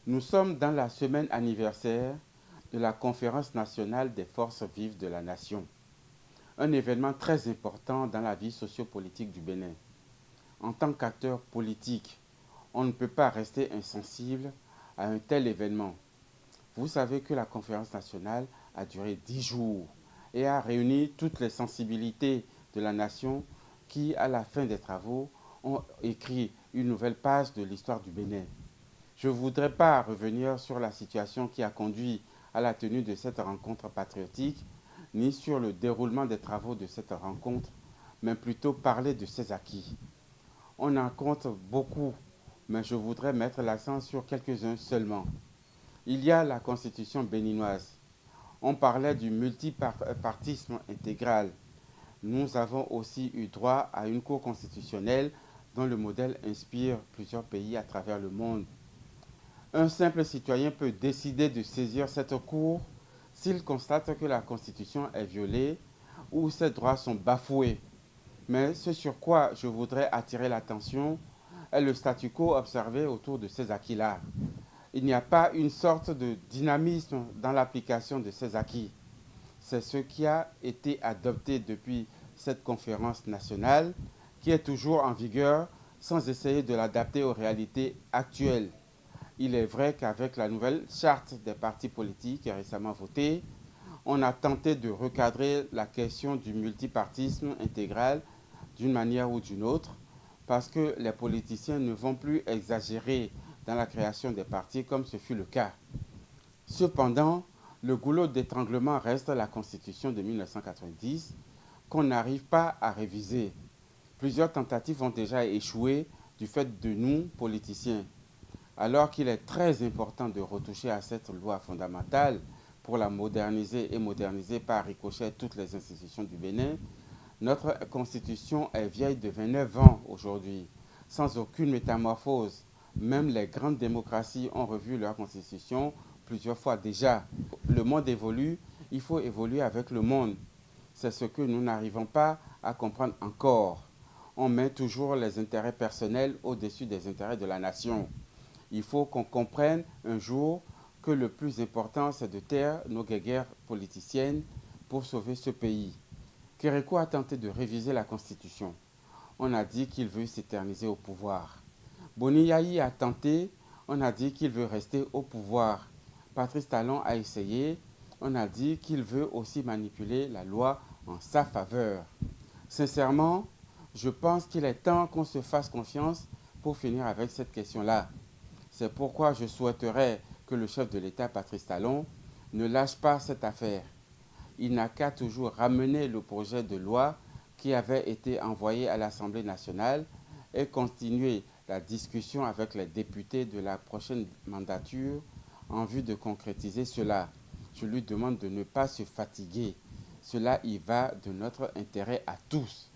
Nous sommes dans la semaine anniversaire de la Conférence nationale des forces vives de la nation, un événement très important dans la vie sociopolitique du Bénin. En tant qu'acteur politique, on ne peut pas rester insensible à un tel événement. Vous savez que la conférence nationale a duré 10 jours et a réuni toutes les sensibilités de la nation qui, à la fin des travaux, ont écrit une nouvelle page de l'histoire du Bénin. Je ne voudrais pas revenir sur la situation qui a conduit à la tenue de cette rencontre patriotique, ni sur le déroulement des travaux de cette rencontre, mais plutôt parler de ses acquis. On en compte beaucoup, mais je voudrais mettre l'accent sur quelques-uns seulement. Il y a la constitution béninoise. On parlait du multipartisme intégral. Nous avons aussi eu droit à une cour constitutionnelle dont le modèle inspire plusieurs pays à travers le monde. Un simple citoyen peut décider de saisir cette cour s'il constate que la Constitution est violée ou ses droits sont bafoués. Mais ce sur quoi je voudrais attirer l'attention est le statu quo observé autour de ces acquis-là. Il n'y a pas une sorte de dynamisme dans l'application de ces acquis. C'est ce qui a été adopté depuis cette conférence nationale, qui est toujours en vigueur sans essayer de l'adapter aux réalités actuelles. Il est vrai qu'avec la nouvelle charte des partis politiques récemment votée, on a tenté de recadrer la question du multipartisme intégral d'une manière ou d'une autre, parce que les politiciens ne vont plus exagérer dans la création des partis comme ce fut le cas. Cependant, le goulot d'étranglement reste la Constitution de 1990 qu'on n'arrive pas à réviser. Plusieurs tentatives ont déjà échoué du fait de nous, politiciens. Alors qu'il est très important de retoucher à cette loi fondamentale pour la moderniser et moderniser par ricochet toutes les institutions du Bénin, notre constitution est vieille de 29 ans aujourd'hui, sans aucune métamorphose. Même les grandes démocraties ont revu leur constitution plusieurs fois déjà. Le monde évolue, il faut évoluer avec le monde. C'est ce que nous n'arrivons pas à comprendre encore. On met toujours les intérêts personnels au-dessus des intérêts de la nation. Il faut qu'on comprenne un jour que le plus important, c'est de taire nos guéguerres politiciennes pour sauver ce pays. Kérékou a tenté de réviser la Constitution. On a dit qu'il veut s'éterniser au pouvoir. Boni Yayi a tenté, on a dit qu'il veut rester au pouvoir. Patrice Talon a essayé, on a dit qu'il veut aussi manipuler la loi en sa faveur. Sincèrement, je pense qu'il est temps qu'on se fasse confiance pour finir avec cette question-là. C'est pourquoi je souhaiterais que le chef de l'État, Patrice Talon, ne lâche pas cette affaire. Il n'a qu'à toujours ramener le projet de loi qui avait été envoyé à l'Assemblée nationale et continuer la discussion avec les députés de la prochaine mandature en vue de concrétiser cela. Je lui demande de ne pas se fatiguer. Cela y va de notre intérêt à tous.